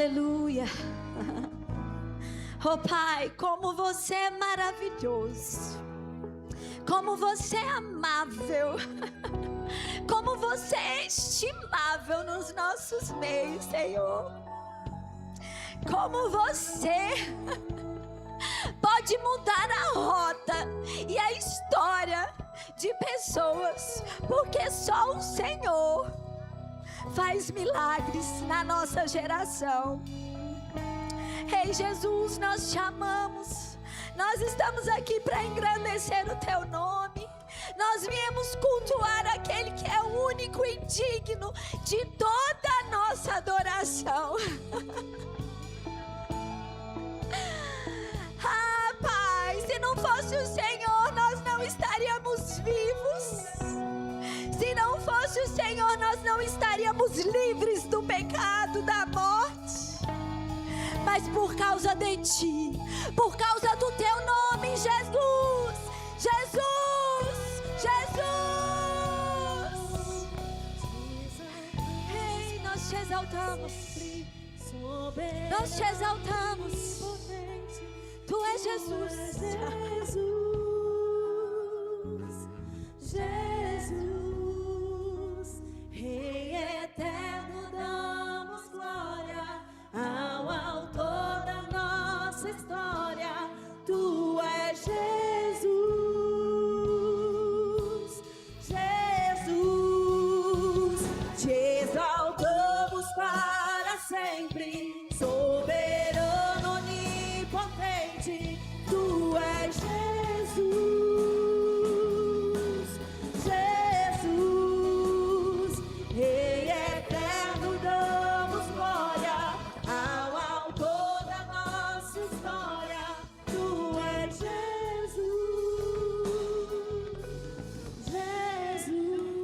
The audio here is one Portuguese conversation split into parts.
Aleluia. Oh Pai, como você é maravilhoso, como você é amável, como você é estimável nos nossos meios, Senhor. Como você pode mudar a rota e a história de pessoas, porque só o Senhor faz milagres na nossa geração. Rei Jesus, nós te amamos. Nós estamos aqui para engrandecer o teu nome. Nós viemos cultuar aquele que é o único e digno de toda a nossa adoração. Ah, Pai, se não fosse o Senhor, nós não estaríamos vivos. Se não fosse o Senhor, nós não estaríamos livres do pecado, da morte. Mas por causa de Ti, por causa do Teu nome, Jesus, Jesus, Jesus. Ei, nós te exaltamos. Nós te exaltamos. Tu és Jesus. Jesus, Rei eterno, damos glória ao autor da nossa história. Tu és Jesus, Jesus, te exaltamos para sempre, soberano, onipotente. Tu és Jesus, Jesus, Rei eterno, damos glória ao autor da nossa história. Tu és Jesus, Jesus.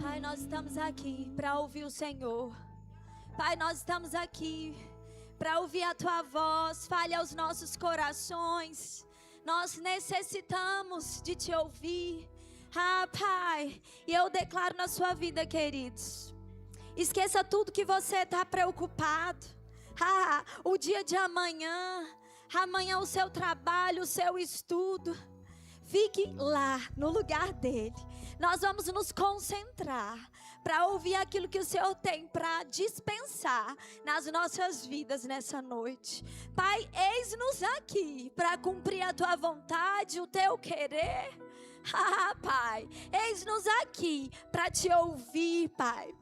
Pai, nós estamos aqui para ouvir o Senhor. Pai, nós estamos aqui para ouvir a Tua voz. Fale aos nossos corações. Nós necessitamos de Te ouvir. Ah, Pai, e eu declaro na sua vida, queridos, esqueça tudo que você está preocupado. Ah, o dia de amanhã, amanhã o seu trabalho, o seu estudo. Fique lá, no lugar dele. Nós vamos nos concentrar para ouvir aquilo que o Senhor tem para dispensar nas nossas vidas nessa noite. Pai, eis-nos aqui para cumprir a Tua vontade, o Teu querer. Ah, Pai, eis-nos aqui para Te ouvir, Pai.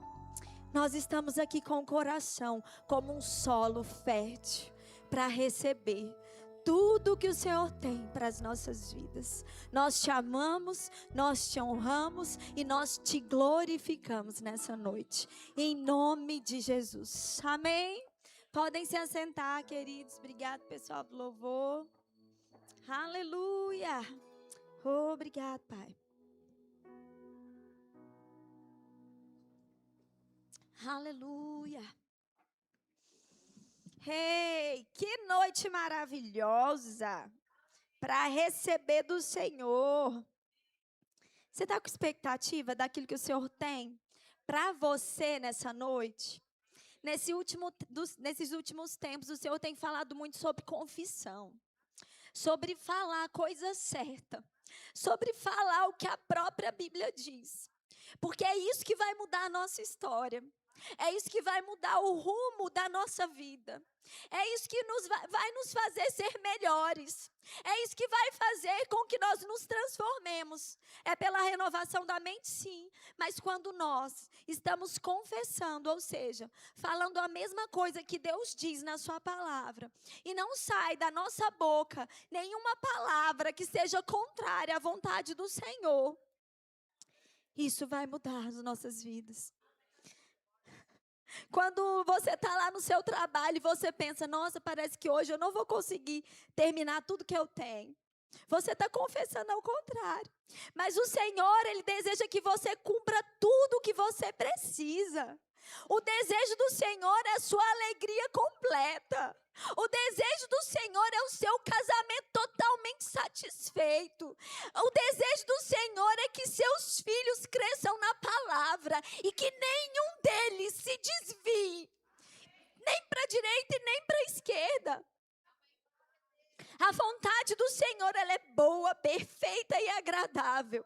Nós estamos aqui com o coração como um solo fértil para receber tudo que o Senhor tem para as nossas vidas. Nós Te amamos, nós Te honramos e nós Te glorificamos nessa noite. Em nome de Jesus. Amém? Podem se assentar, queridos. Obrigado, pessoal do louvor. Aleluia. Obrigado, Pai. Aleluia. Ei, que noite maravilhosa para receber do Senhor. Você está com expectativa daquilo que o Senhor tem para você nessa noite? Nesses últimos tempos, o Senhor tem falado muito sobre confissão, sobre falar a coisa certa, sobre falar o que a própria Bíblia diz. Porque é isso que vai mudar a nossa história. É isso que vai mudar o rumo da nossa vida. É isso que vai nos fazer ser melhores. É isso que vai fazer com que nós nos transformemos. É pela renovação da mente, sim. Mas quando nós estamos confessando, ou seja, falando a mesma coisa que Deus diz na sua palavra, e não sai da nossa boca nenhuma palavra que seja contrária à vontade do Senhor, isso vai mudar as nossas vidas. Quando você está lá no seu trabalho e você pensa, nossa, parece que hoje eu não vou conseguir terminar tudo que eu tenho. Você está confessando ao contrário. Mas o Senhor, Ele deseja que você cumpra tudo o que você precisa. O desejo do Senhor é a sua alegria completa. O desejo do Senhor é o seu casamento totalmente satisfeito. O desejo do Senhor é que seus filhos cresçam na palavra e que nenhum deles se desvie, nem para a direita e nem para a esquerda. A vontade do Senhor, ela é boa, perfeita e agradável.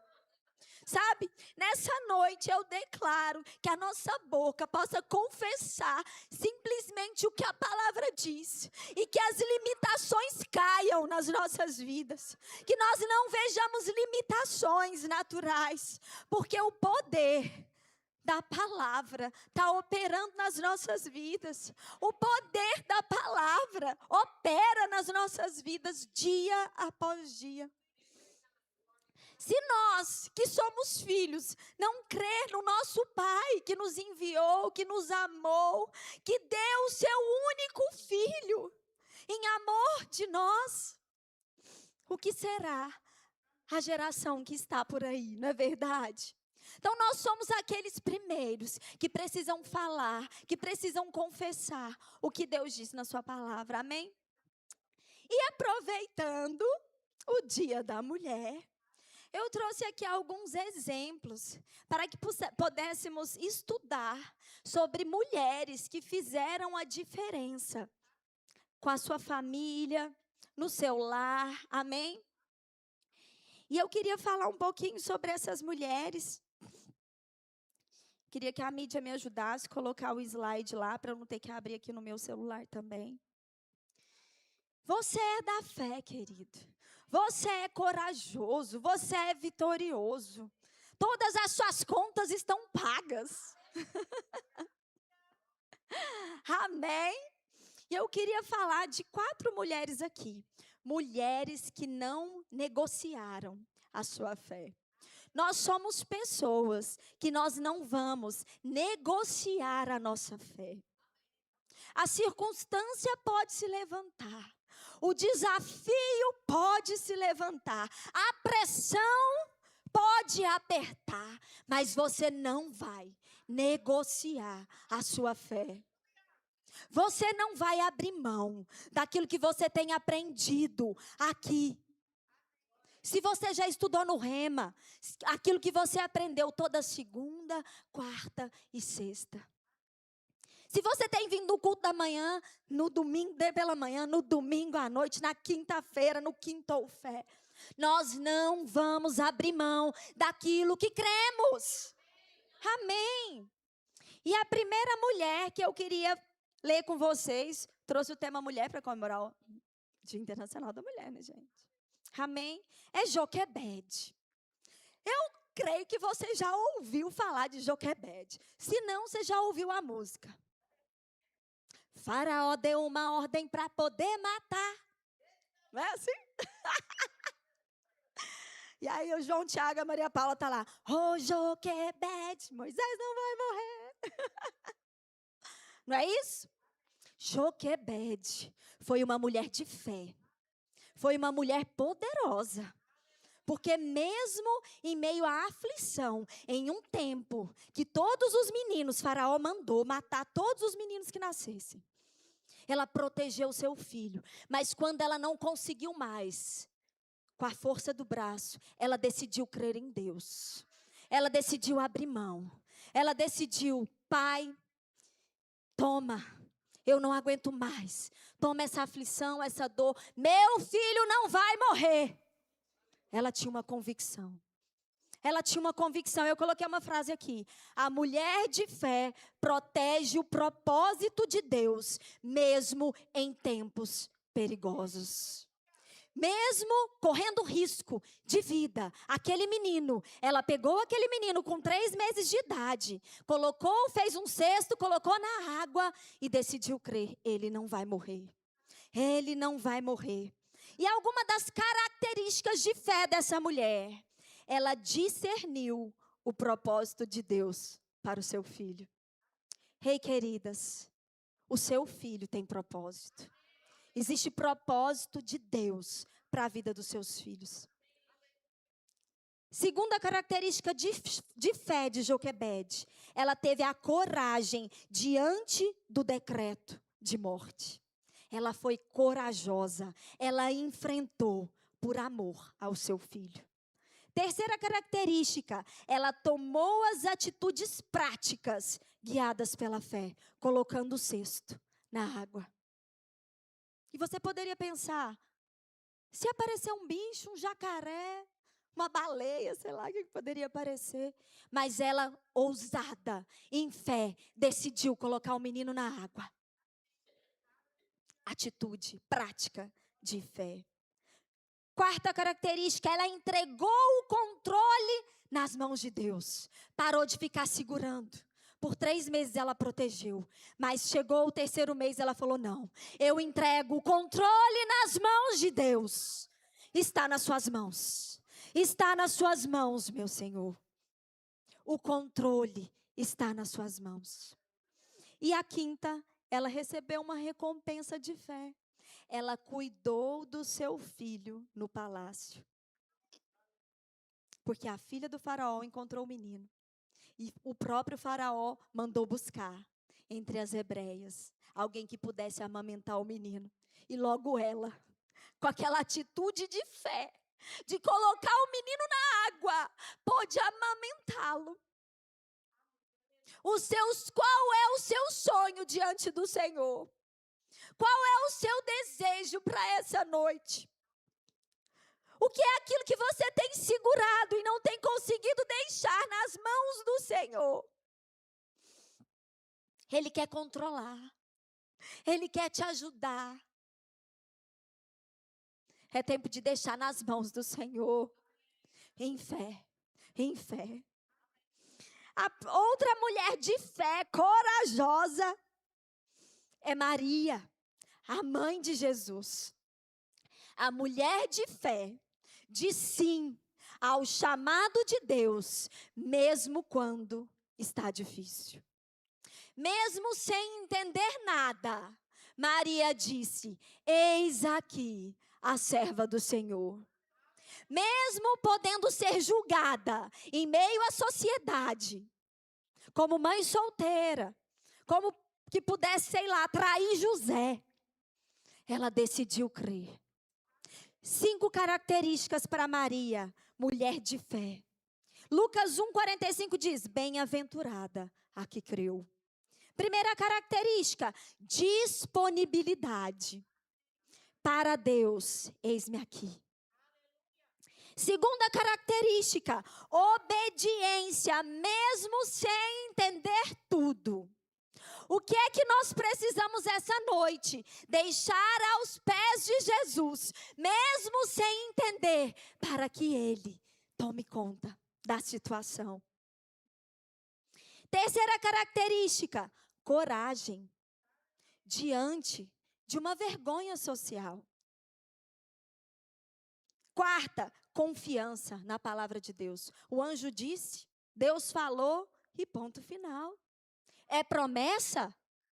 Sabe, nessa noite eu declaro que a nossa boca possa confessar simplesmente o que a palavra diz. E que as limitações caiam nas nossas vidas. Que nós não vejamos limitações naturais. Porque o poder da palavra está operando nas nossas vidas. O poder da palavra opera nas nossas vidas dia após dia. Se nós, que somos filhos, não crer no nosso Pai que nos enviou, que nos amou, que deu o seu único filho em amor de nós, o que será a geração que está por aí, não é verdade? Então nós somos aqueles primeiros que precisam falar, que precisam confessar o que Deus disse na sua palavra, amém? E aproveitando o Dia da Mulher, eu trouxe aqui alguns exemplos para que pudéssemos estudar sobre mulheres que fizeram a diferença com a sua família, no seu lar, amém? E eu queria falar um pouquinho sobre essas mulheres. Queria que a mídia me ajudasse a colocar o slide lá, para eu não ter que abrir aqui no meu celular também. Você é da fé, querido. Você é corajoso, você é vitorioso. Todas as suas contas estão pagas. Amém? E eu queria falar de 4 mulheres aqui. Mulheres que não negociaram a sua fé. Nós somos pessoas que nós não vamos negociar a nossa fé. A circunstância pode se levantar. O desafio pode se levantar. A pressão pode apertar. Mas você não vai negociar a sua fé. Você não vai abrir mão daquilo que você tem aprendido aqui. Se você já estudou no Rema, aquilo que você aprendeu toda segunda, quarta e sexta. Se você tem vindo no culto da manhã, no domingo pela manhã, no domingo à noite, na quinta-feira, no Quintou Fé, nós não vamos abrir mão daquilo que cremos. Amém. E a primeira mulher que eu queria ler com vocês, trouxe o tema mulher para comemorar o Dia Internacional da Mulher, né, gente? Amém? É Joquebede. Eu creio que você já ouviu falar de Joquebede. Se não, você já ouviu a música. Faraó deu uma ordem para poder matar. Não é assim? E aí o João, Tiago e a Maria Paula tá lá. Ô, Joquebede, Moisés não vai morrer. Não é isso? Joquebede foi uma mulher de fé. Foi uma mulher poderosa. Porque mesmo em meio à aflição, em um tempo que todos os meninos, Faraó mandou matar todos os meninos que nascessem. Ela protegeu o seu filho. Mas quando ela não conseguiu mais, com a força do braço, ela decidiu crer em Deus. Ela decidiu abrir mão. Ela decidiu, Pai, toma, eu não aguento mais. Toma essa aflição, essa dor. Meu filho não vai morrer. Ela tinha uma convicção. Ela tinha uma convicção. Eu coloquei uma frase aqui. A mulher de fé protege o propósito de Deus, mesmo em tempos perigosos. Mesmo correndo risco de vida, aquele menino, ela pegou aquele menino com 3 meses de idade, colocou, fez um cesto, colocou na água e decidiu crer, ele não vai morrer. Ele não vai morrer. E alguma das características de fé dessa mulher, ela discerniu o propósito de Deus para o seu filho. Ei, queridas, o seu filho tem propósito. Existe propósito de Deus para a vida dos seus filhos. Segunda característica de fé de Joquebede, ela teve a coragem diante do decreto de morte. Ela foi corajosa. Ela enfrentou por amor ao seu filho. Terceira característica, ela tomou as atitudes práticas, guiadas pela fé, colocando o cesto na água. E você poderia pensar, se aparecer um bicho, um jacaré, uma baleia, sei lá o que poderia aparecer. Mas ela, ousada, em fé, decidiu colocar o menino na água. Atitude prática de fé. Quarta característica, ela entregou o controle nas mãos de Deus. Parou de ficar segurando. Por 3 meses ela protegeu. Mas chegou o 3º mês, ela falou, não. Eu entrego o controle nas mãos de Deus. Está nas suas mãos. Está nas suas mãos, meu Senhor. O controle está nas suas mãos. E a quinta, ela recebeu uma recompensa de fé. Ela cuidou do seu filho no palácio. Porque a filha do faraó encontrou o menino. E o próprio faraó mandou buscar entre as hebreias alguém que pudesse amamentar o menino. E logo ela, com aquela atitude de fé, de colocar o menino na água, pôde amamentá-lo. Qual é o seu sonho diante do Senhor? Qual é o seu desejo para essa noite? O que é aquilo que você tem segurado e não tem conseguido deixar nas mãos do Senhor? Ele quer controlar. Ele quer te ajudar. É tempo de deixar nas mãos do Senhor. Em fé. Em fé. A outra mulher de fé, corajosa, é Maria, a mãe de Jesus. A mulher de fé diz sim ao chamado de Deus, mesmo quando está difícil. Mesmo sem entender nada, Maria disse, eis aqui a serva do Senhor. Mesmo podendo ser julgada em meio à sociedade, como mãe solteira, como que pudesse, sei lá, trair José, ela decidiu crer. 5 características para Maria, mulher de fé. Lucas 1,45 diz, bem-aventurada a que creu. Primeira característica, disponibilidade. Para Deus, eis-me aqui. Segunda característica, obediência, mesmo sem entender tudo. O que é que nós precisamos essa noite? Deixar aos pés de Jesus, mesmo sem entender, para que Ele tome conta da situação. Terceira característica, coragem, diante de uma vergonha social. Quarta, confiança na palavra de Deus. O anjo disse, Deus falou e ponto final. É promessa?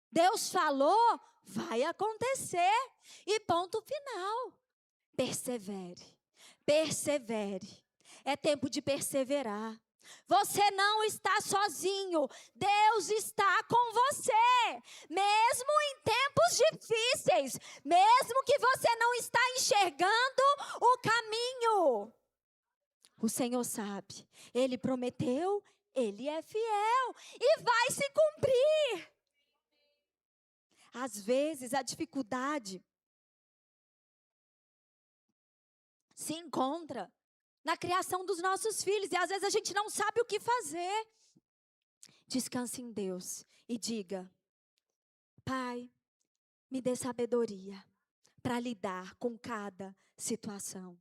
Deus falou, vai acontecer e ponto final. Persevere, persevere. É tempo de perseverar. Você não está sozinho, Deus está com você, mesmo em tempos difíceis, mesmo que você não está enxergando o caminho. O Senhor sabe, Ele prometeu, Ele é fiel e vai se cumprir. Às vezes a dificuldade se encontra na criação dos nossos filhos. E às vezes a gente não sabe o que fazer. Descanse em Deus e diga, Pai, me dê sabedoria para lidar com cada situação.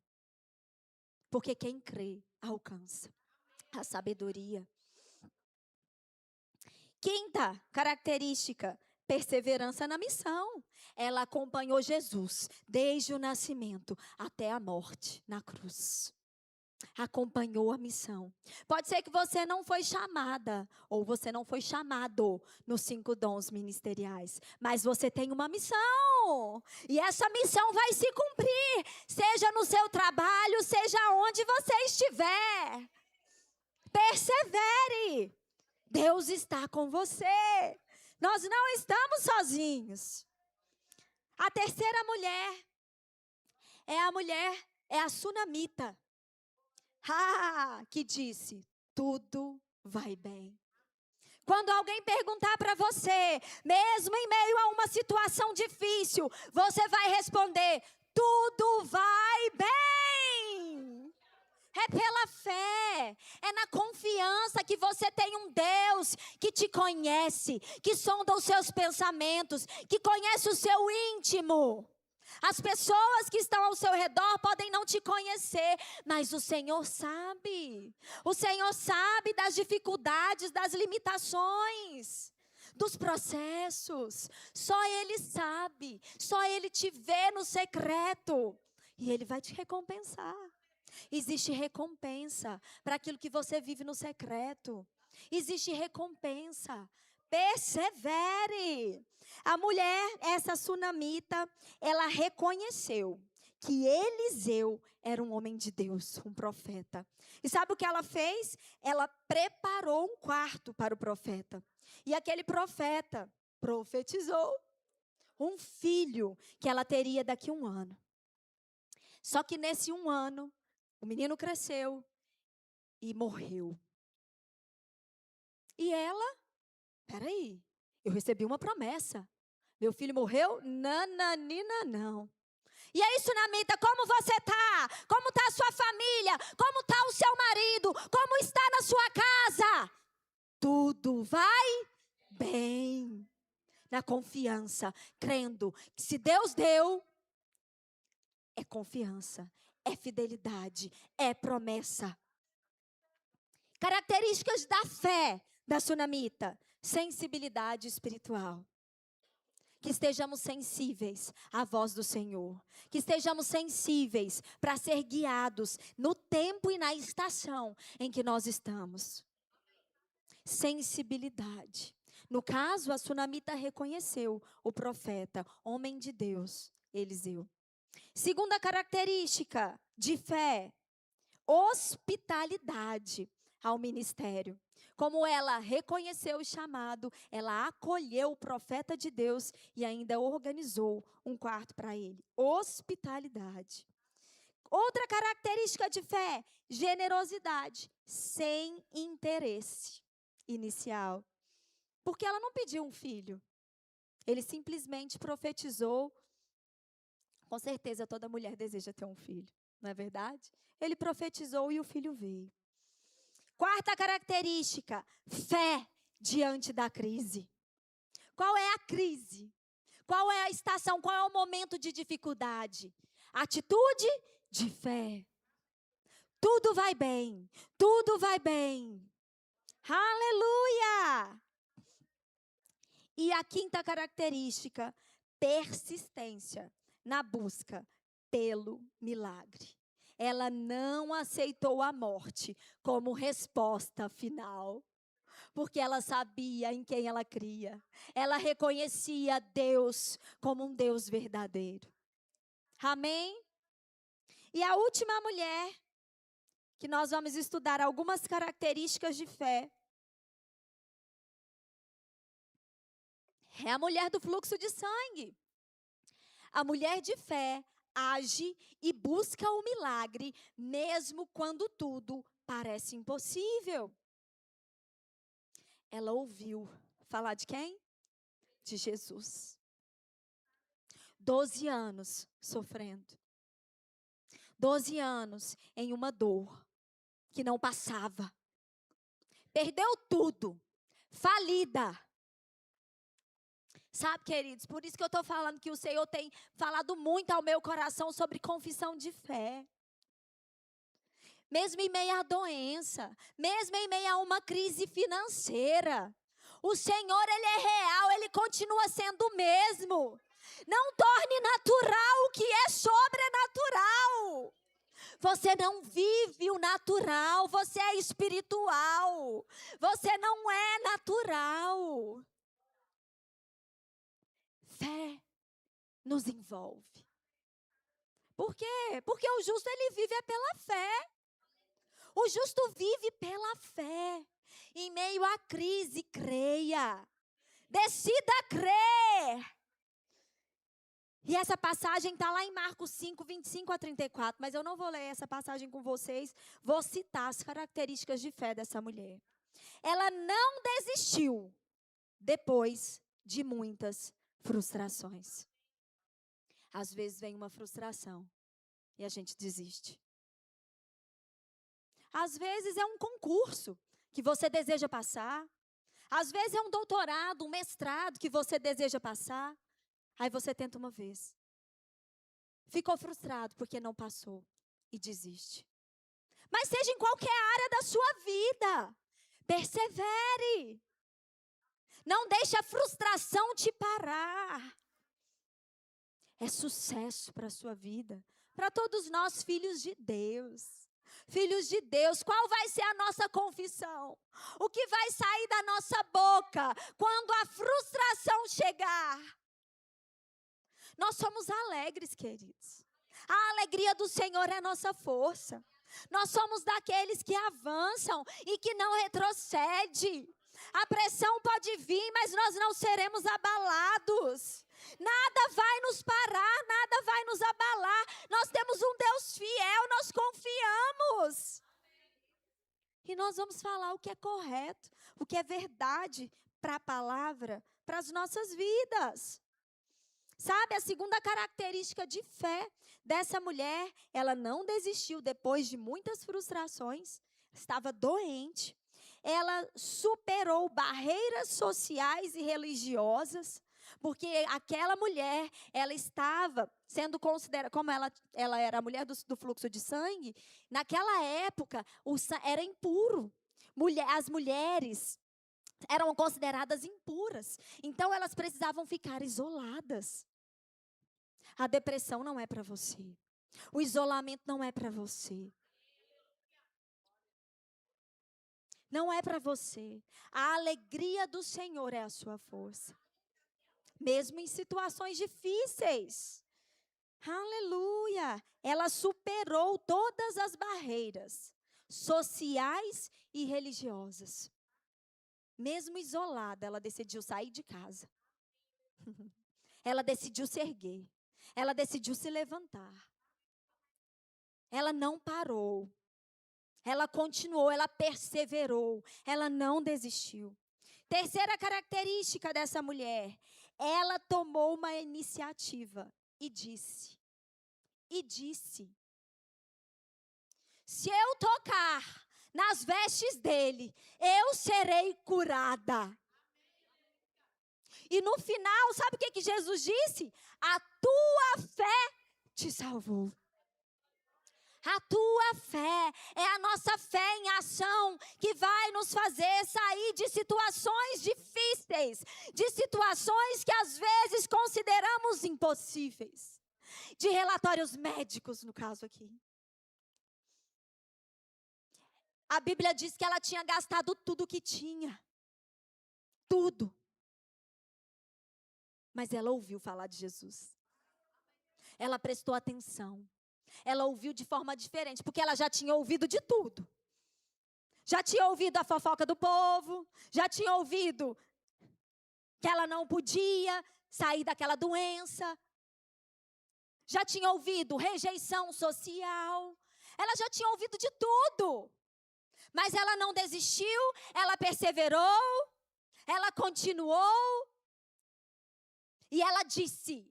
Porque quem crê, alcança a sabedoria. Quinta característica, perseverança na missão. Ela acompanhou Jesus desde o nascimento até a morte na cruz. Acompanhou a missão. Pode ser que você não foi chamada, ou você não foi chamado nos 5 dons ministeriais, mas você tem uma missão, e essa missão vai se cumprir, seja no seu trabalho, seja onde você estiver. Persevere, Deus está com você, nós não estamos sozinhos. A terceira mulher é a sunamita. Que disse: tudo vai bem. Quando alguém perguntar para você, mesmo em meio a uma situação difícil, você vai responder: tudo vai bem. É pela fé, é na confiança que você tem um Deus que te conhece, que sonda os seus pensamentos, que conhece o seu íntimo. As pessoas que estão ao seu redor podem não te conhecer, mas o Senhor sabe. O Senhor sabe das dificuldades, das limitações, dos processos. Só Ele sabe, só Ele te vê no secreto e Ele vai te recompensar. Existe recompensa para aquilo que você vive no secreto. Existe recompensa. Persevere. A mulher, essa sunamita, ela reconheceu que Eliseu era um homem de Deus, um profeta. E sabe o que ela fez? Ela preparou um quarto para o profeta. E aquele profeta profetizou um filho que ela teria daqui a 1 ano. Só que nesse 1 ano, o menino cresceu e morreu. E ela, peraí, eu recebi uma promessa. Meu filho morreu? Nananina, não. E aí, sunamita, como você está? Como está a sua família? Como está o seu marido? Como está na sua casa? Tudo vai bem. Na confiança, crendo que se Deus deu, é confiança, é fidelidade, é promessa. Características da fé da sunamita: sensibilidade espiritual. Que estejamos sensíveis à voz do Senhor. Que estejamos sensíveis para ser guiados no tempo e na estação em que nós estamos. Sensibilidade. No caso, a sunamita reconheceu o profeta, homem de Deus, Eliseu. Segunda característica de fé: hospitalidade ao ministério. Como ela reconheceu o chamado, ela acolheu o profeta de Deus e ainda organizou um quarto para ele. Hospitalidade. Outra característica de fé: generosidade, sem interesse inicial. Porque ela não pediu um filho. Ele simplesmente profetizou. Com certeza toda mulher deseja ter um filho, não é verdade? Ele profetizou e o filho veio. Quarta característica: fé diante da crise. Qual é a crise? Qual é a estação? Qual é o momento de dificuldade? Atitude de fé. Tudo vai bem. Tudo vai bem. Aleluia! E a quinta característica: persistência na busca pelo milagre. Ela não aceitou a morte como resposta final, porque ela sabia em quem ela cria. Ela reconhecia Deus como um Deus verdadeiro. Amém? E a última mulher, que nós vamos estudar algumas características de fé, é a mulher do fluxo de sangue. A mulher de fé age e busca o milagre, mesmo quando tudo parece impossível. Ela ouviu falar de quem? De Jesus. 12 anos sofrendo. 12 anos em uma dor que não passava. Perdeu tudo. Falida. Sabe, queridos, por isso que eu estou falando que o Senhor tem falado muito ao meu coração sobre confissão de fé. Mesmo em meio à doença, mesmo em meio a uma crise financeira, o Senhor, Ele é real, Ele continua sendo o mesmo. Não torne natural o que é sobrenatural. Você não vive o natural, você é espiritual. Você não é natural. Fé nos envolve. Por quê? Porque o justo, ele vive pela fé. O justo vive pela fé. Em meio à crise, creia. Decida crer. E essa passagem está lá em Marcos 5, 25 a 34, mas eu não vou ler essa passagem com vocês, vou citar as características de fé dessa mulher. Ela não desistiu depois de muitas frustrações. Às vezes vem uma frustração e a gente desiste. Às vezes é um concurso que você deseja passar. Às vezes é um doutorado, um mestrado que você deseja passar. Aí você tenta uma vez. Ficou frustrado porque não passou e desiste. Mas seja em qualquer área da sua vida, persevere. Não deixe a frustração te parar. É sucesso para a sua vida. Para todos nós, filhos de Deus. Filhos de Deus, qual vai ser a nossa confissão? O que vai sair da nossa boca quando a frustração chegar? Nós somos alegres, queridos. A alegria do Senhor é a nossa força. Nós somos daqueles que avançam e que não retrocedem. A pressão pode vir, mas nós não seremos abalados. Nada vai nos parar, nada vai nos abalar. Nós temos um Deus fiel, nós confiamos. E nós vamos falar o que é correto, o que é verdade para a palavra, para as nossas vidas. Sabe, a segunda característica de fé dessa mulher, ela não desistiu depois de muitas frustrações, estava doente. Ela superou barreiras sociais e religiosas, porque aquela mulher, ela estava sendo considerada, como ela era a mulher do fluxo de sangue, naquela época era impuro. As mulheres eram consideradas impuras, então elas precisavam ficar isoladas. A depressão não é para você, o isolamento não é para você. Não é para você. A alegria do Senhor é a sua força. Mesmo em situações difíceis. Aleluia! Ela superou todas as barreiras sociais e religiosas. Mesmo isolada, ela decidiu sair de casa. Ela decidiu se erguer. Ela decidiu se levantar. Ela não parou. Ela continuou, ela perseverou, ela não desistiu. Terceira característica dessa mulher, ela tomou uma iniciativa e disse, se eu tocar nas vestes dele, eu serei curada. E no final, sabe o que Jesus disse? A tua fé te salvou. A tua fé é a nossa fé em ação que vai nos fazer sair de situações difíceis, de situações que às vezes consideramos impossíveis, de relatórios médicos, no caso aqui. A Bíblia diz que ela tinha gastado tudo que tinha, tudo. Mas ela ouviu falar de Jesus. Ela prestou atenção. Ela ouviu de forma diferente, porque ela já tinha ouvido de tudo. Já tinha ouvido a fofoca do povo, já tinha ouvido que ela não podia sair daquela doença. Já tinha ouvido rejeição social. Ela já tinha ouvido de tudo. Mas ela não desistiu, ela perseverou, ela continuou. E ela disse...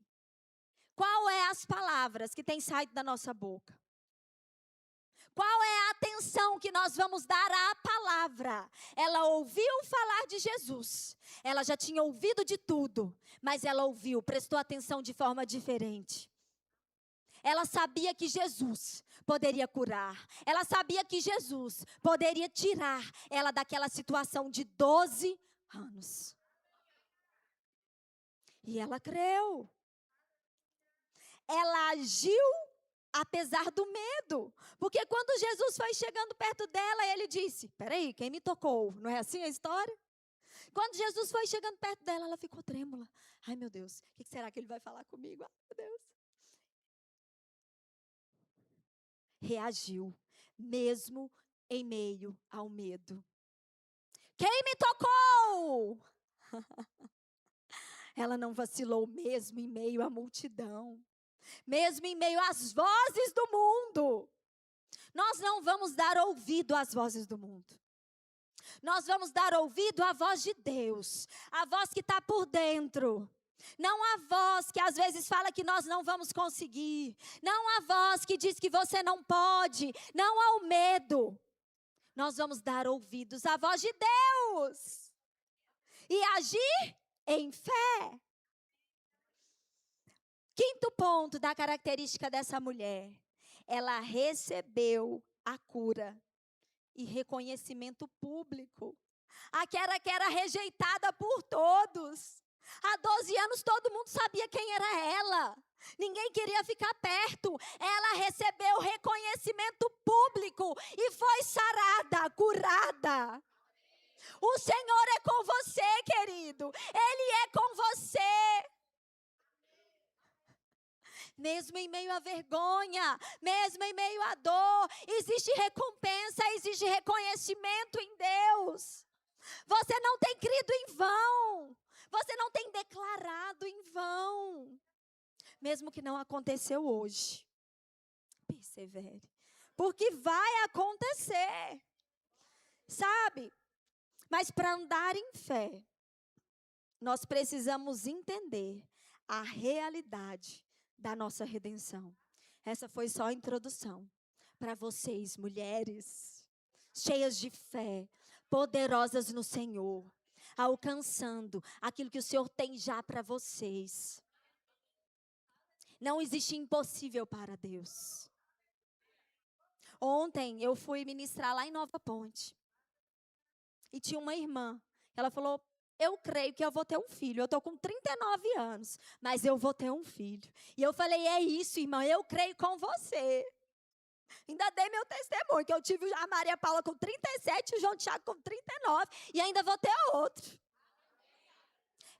Qual é as palavras que têm saído da nossa boca? Qual é a atenção que nós vamos dar à palavra? Ela ouviu falar de Jesus. Ela já tinha ouvido de tudo, mas ela ouviu, prestou atenção de forma diferente. Ela sabia que Jesus poderia curar. Ela sabia que Jesus poderia tirar ela daquela situação de 12 anos. E ela creu. Ela agiu apesar do medo. Porque quando Jesus foi chegando perto dela, ele disse, peraí, quem me tocou? Não é assim a história? Quando Jesus foi chegando perto dela, ela ficou trêmula. Ai, meu Deus, o que será que ele vai falar comigo? Ai, meu Deus. Reagiu, mesmo em meio ao medo. Quem me tocou? Ela não vacilou mesmo em meio à multidão, mesmo em meio às vozes do mundo. Nós não vamos dar ouvido às vozes do mundo. Nós vamos dar ouvido à voz de Deus, a voz que está por dentro. Não a voz que às vezes fala que nós não vamos conseguir. Não a voz que diz que você não pode. Não ao medo. Nós vamos dar ouvidos à voz de Deus. E agir em fé. Quinto ponto da característica dessa mulher. Ela recebeu a cura e reconhecimento público. Aquela que era rejeitada por todos. Há 12 anos todo mundo sabia quem era ela. Ninguém queria ficar perto. Ela recebeu reconhecimento público e foi sarada, curada. O Senhor é com você, querido. Ele é com você. Mesmo em meio à vergonha, mesmo em meio à dor, existe recompensa, existe reconhecimento em Deus. Você não tem crido em vão. Você não tem declarado em vão. Mesmo que não aconteceu hoje. Persevere. Porque vai acontecer. Sabe? Mas para andar em fé, nós precisamos entender a realidade da nossa redenção. Essa foi só a introdução para vocês, mulheres, cheias de fé, poderosas no Senhor, alcançando aquilo que o Senhor tem já para vocês. Não existe impossível para Deus. Ontem eu fui ministrar lá em Nova Ponte. E tinha uma irmã. Ela falou, eu creio que eu vou ter um filho. Eu estou com 39 anos, mas eu vou ter um filho. E eu falei, é isso, irmã, eu creio com você. Ainda dei meu testemunho, que eu tive a Maria Paula com 37, o João Tiago com 39, e ainda vou ter outro.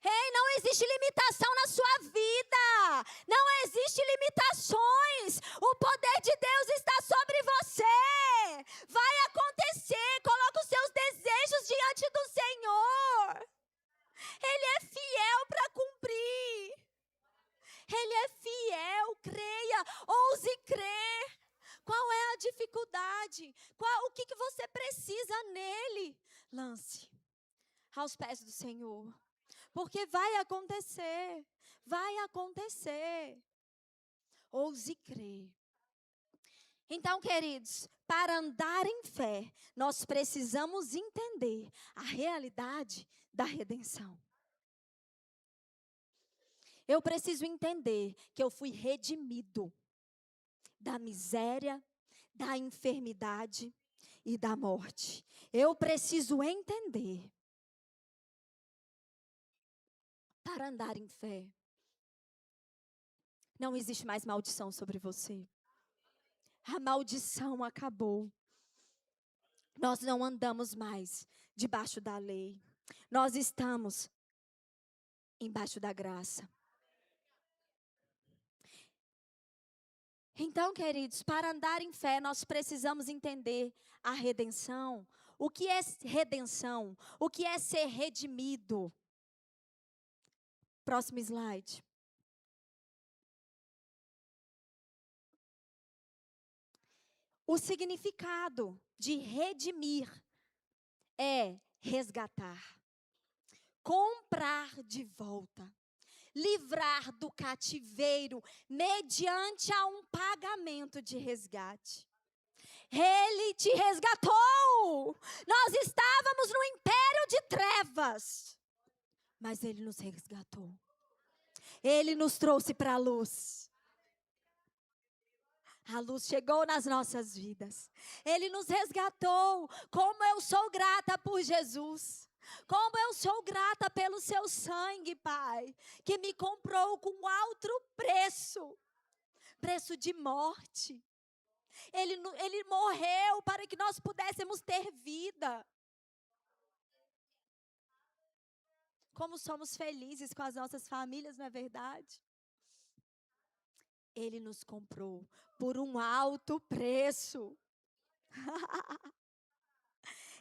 Ei, não existe limitação na sua vida. Não existe limitações. O poder de Deus está sobre você. Vai acontecer. Coloca os seus desejos diante do Senhor. Ele é fiel para cumprir. Ele é fiel. Creia, ouse crer. Qual é a dificuldade? O que você precisa nele? Lance aos pés do Senhor. Porque vai acontecer. Vai acontecer. Ouse crer. Então, queridos, para andar em fé, nós precisamos entender a realidade da redenção. Eu preciso entender que eu fui redimido da miséria, da enfermidade e da morte. Eu preciso entender. Para andar em fé, não existe mais maldição sobre você. A maldição acabou. Nós não andamos mais debaixo da lei. Nós estamos embaixo da graça. Então, queridos, para andar em fé, nós precisamos entender a redenção. O que é redenção? O que é ser redimido? Próximo slide. O significado de redimir é resgatar, comprar de volta, livrar do cativeiro mediante a um pagamento de resgate. Ele te resgatou. Nós estávamos no império de trevas. Mas Ele nos resgatou. Ele nos trouxe para a luz. A luz chegou nas nossas vidas. Ele nos resgatou. Como eu sou grata por Jesus. Como eu sou grata pelo seu sangue, Pai. Que me comprou com alto preço. Preço de morte. Ele morreu para que nós pudéssemos ter vida. Como somos felizes com as nossas famílias, não é verdade? Ele nos comprou por um alto preço.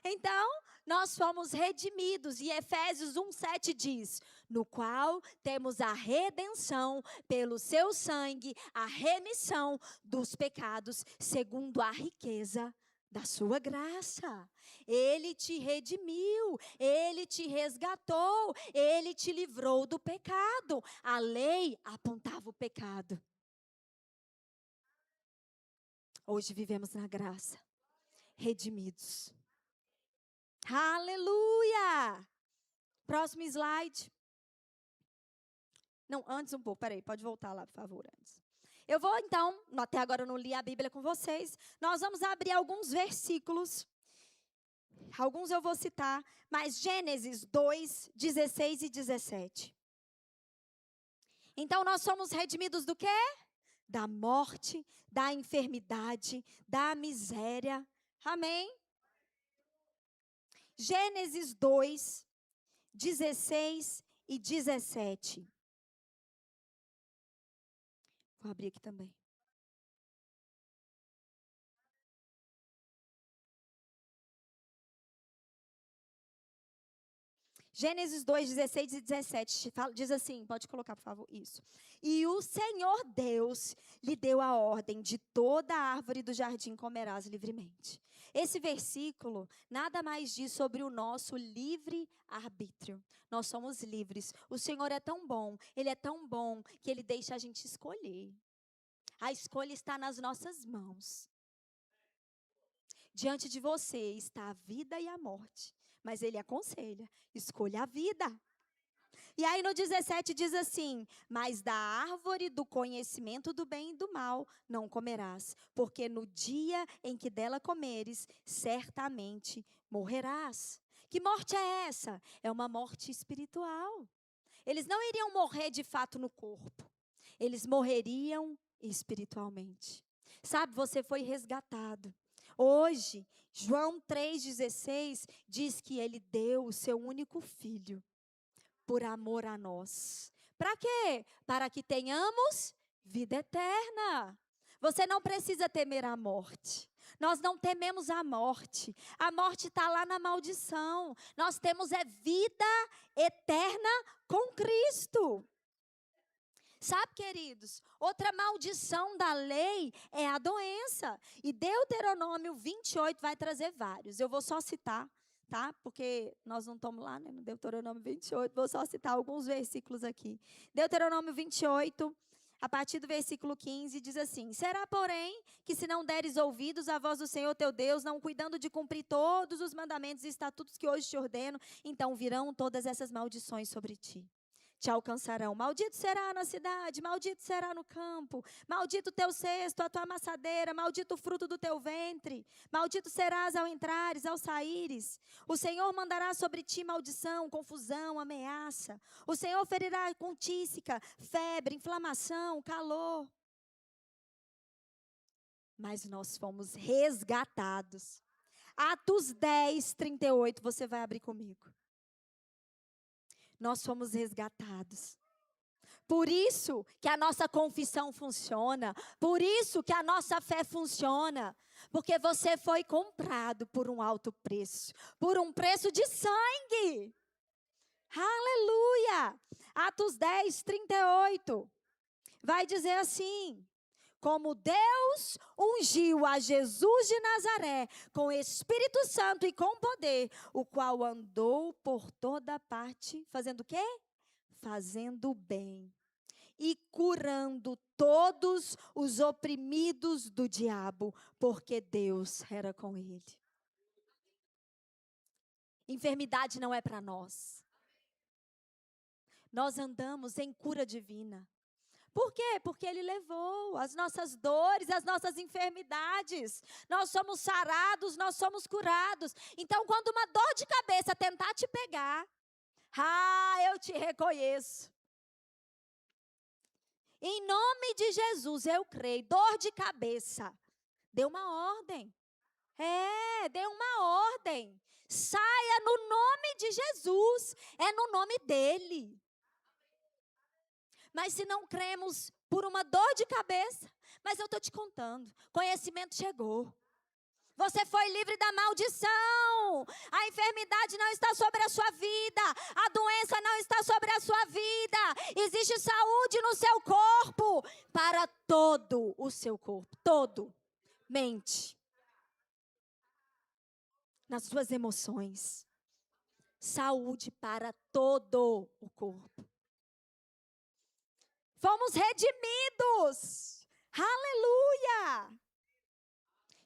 Então, nós fomos redimidos, e Efésios 1:7 diz: no qual temos a redenção pelo seu sangue, a remissão dos pecados, segundo a riqueza da sua graça. Ele te redimiu, ele te resgatou, ele te livrou do pecado. A lei apontava o pecado. Hoje vivemos na graça, redimidos. Aleluia! Próximo slide. Não, antes um pouco, peraí, pode voltar lá, por favor, antes. Eu vou então, até agora eu não li a Bíblia com vocês, nós vamos abrir alguns versículos. Alguns eu vou citar, mas Gênesis 2, 16 e 17. Então, nós somos redimidos do quê? Da morte, da enfermidade, da miséria. Amém? Gênesis 2, 16 e 17. Vou abrir aqui também. Gênesis 2, 16 e 17, diz assim, pode colocar, por favor, isso. E o Senhor Deus lhe deu a ordem: de toda a árvore do jardim comerás livremente. Esse versículo nada mais diz sobre o nosso livre-arbítrio. Nós somos livres. O Senhor é tão bom, Ele é tão bom, que Ele deixa a gente escolher. A escolha está nas nossas mãos. Diante de você está a vida e a morte. Mas Ele aconselha: escolha a vida. E aí no 17 diz assim: mas da árvore do conhecimento do bem e do mal não comerás, porque no dia em que dela comeres, certamente morrerás. Que morte é essa? É uma morte espiritual. Eles não iriam morrer de fato no corpo. Eles morreriam espiritualmente. Sabe, você foi resgatado. Hoje, João 3,16 diz que Ele deu o seu único filho por amor a nós. Para quê? Para que tenhamos vida eterna. Você não precisa temer a morte. Nós não tememos a morte. A morte está lá na maldição. Nós temos vida eterna com Cristo. Sabe, queridos, outra maldição da lei é a doença. E Deuteronômio 28 vai trazer vários. Eu vou só citar, tá? Porque nós não estamos lá, né, no Deuteronômio 28. Vou só citar alguns versículos aqui. Deuteronômio 28, a partir do versículo 15, diz assim: será, porém, que se não deres ouvidos à voz do Senhor teu Deus, não cuidando de cumprir todos os mandamentos e estatutos que hoje te ordeno, então virão todas essas maldições sobre ti. Te alcançarão. Maldito será na cidade, maldito será no campo, maldito o teu cesto, a tua amassadeira, maldito o fruto do teu ventre, maldito serás ao entrares, ao saíres. O Senhor mandará sobre ti maldição, confusão, ameaça. O Senhor ferirá com tísica, febre, inflamação, calor. Mas nós fomos resgatados. Atos 10, 38, você vai abrir comigo. Nós fomos resgatados. Por isso que a nossa confissão funciona. Por isso que a nossa fé funciona. Porque você foi comprado por um alto preço. Por um preço de sangue. Aleluia! Atos 10, 38. Vai dizer assim: como Deus ungiu a Jesus de Nazaré com Espírito Santo e com poder, o qual andou por toda parte, fazendo o quê? Fazendo bem e curando todos os oprimidos do diabo, porque Deus era com ele. Enfermidade não é para nós. Nós andamos em cura divina. Por quê? Porque Ele levou as nossas dores, as nossas enfermidades. Nós somos sarados, nós somos curados. Então, quando uma dor de cabeça tentar te pegar, eu te reconheço. Em nome de Jesus, eu creio. Dor de cabeça, dê uma ordem. Dê uma ordem. Saia no nome de Jesus. É no nome dEle. Mas se não cremos por uma dor de cabeça, mas eu estou te contando, conhecimento chegou. Você foi livre da maldição. A enfermidade não está sobre a sua vida. A doença não está sobre a sua vida. Existe saúde no seu corpo. Para todo o seu corpo. Todo. Mente. Nas suas emoções. Saúde para todo o corpo. Fomos redimidos. Aleluia.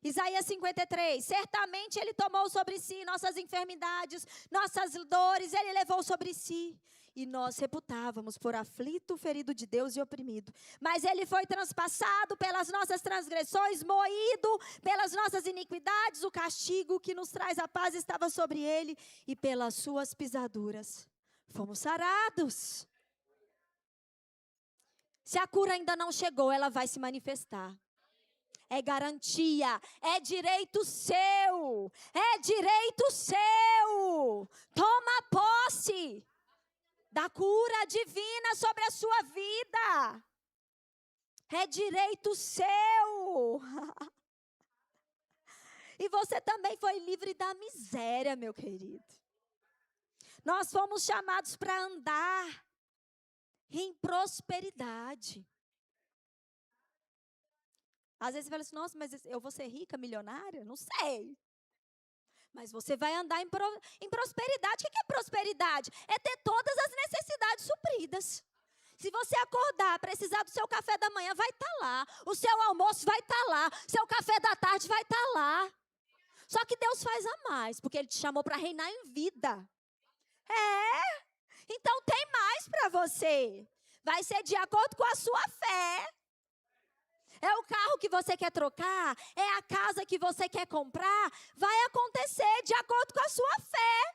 Isaías 53, certamente Ele tomou sobre si nossas enfermidades, nossas dores, Ele levou sobre si. E nós reputávamos por aflito, ferido de Deus e oprimido. Mas Ele foi transpassado pelas nossas transgressões, moído pelas nossas iniquidades. O castigo que nos traz a paz estava sobre Ele, e pelas suas pisaduras fomos sarados. Se a cura ainda não chegou, ela vai se manifestar. É garantia, é direito seu, é direito seu. Toma posse da cura divina sobre a sua vida. É direito seu. E você também foi livre da miséria, meu querido. Nós fomos chamados para andar em prosperidade. Às vezes você fala assim, nossa, mas eu vou ser rica, milionária? Não sei. Mas você vai andar em prosperidade. O que é prosperidade? É ter todas as necessidades supridas. Se você acordar, precisar do seu café da manhã, vai estar lá. O seu almoço vai estar lá. Seu café da tarde vai estar lá. Só que Deus faz a mais, porque Ele te chamou para reinar em vida. Então tem mais para você. Vai ser de acordo com a sua fé. É o carro que você quer trocar, é a casa que você quer comprar, vai acontecer de acordo com a sua fé.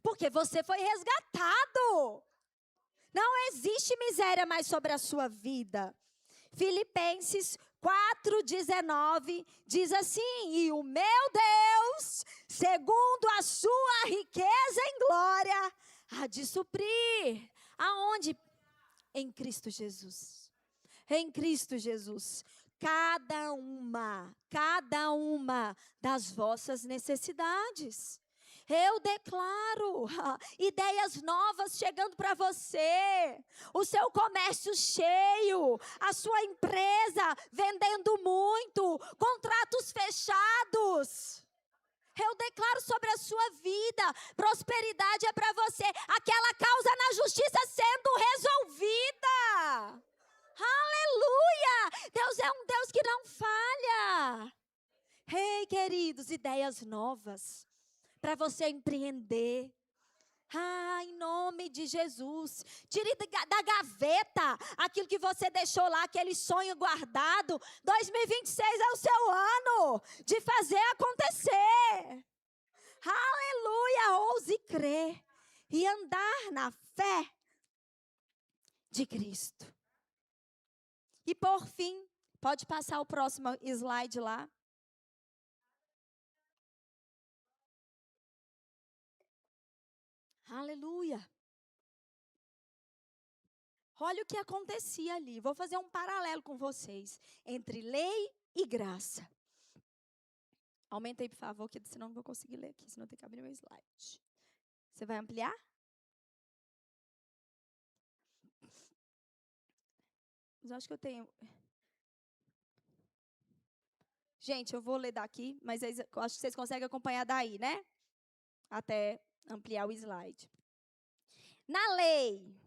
Porque você foi resgatado. Não existe miséria mais sobre a sua vida. Filipenses 4:19 diz assim: e o meu Deus, segundo a sua riqueza em glória, há de suprir. Aonde? Em Cristo Jesus. Em Cristo Jesus, cada uma das vossas necessidades. Eu declaro ideias novas chegando para você, o seu comércio cheio, a sua empresa vendendo muito, contratos fechados. Eu declaro sobre a sua vida, prosperidade é para você, aquela causa na justiça sendo resolvida. Aleluia! Deus é um Deus que não falha. Ei, queridos, ideias novas para você empreender. Em nome de Jesus. Tire da gaveta aquilo que você deixou lá, aquele sonho guardado. 2026 é o seu ano de fazer acontecer. Aleluia! Ouse crer e andar na fé de Cristo. E por fim, pode passar o próximo slide lá. Aleluia. Olha o que acontecia ali. Vou fazer um paralelo com vocês entre lei e graça. Aumenta aí, por favor, que senão não vou conseguir ler aqui, senão tem que abrir meu slide. Você vai ampliar? Mas eu acho que eu tenho... Gente, eu vou ler daqui, mas eu acho que vocês conseguem acompanhar daí, né? Até ampliar o slide. Na lei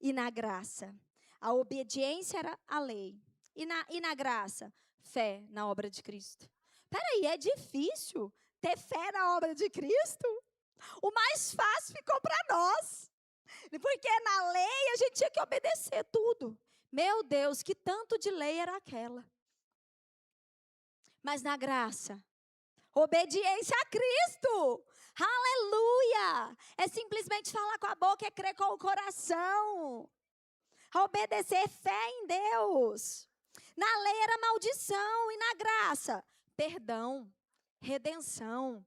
e na graça, a obediência era a lei. E na graça, fé na obra de Cristo. Peraí, é difícil ter fé na obra de Cristo? O mais fácil ficou para nós. Porque na lei a gente tinha que obedecer tudo. Meu Deus, que tanto de lei era aquela. Mas na graça, obediência a Cristo. Aleluia! É simplesmente falar com a boca, é crer com o coração. Obedecer, fé em Deus. Na lei era maldição e na graça, perdão, redenção.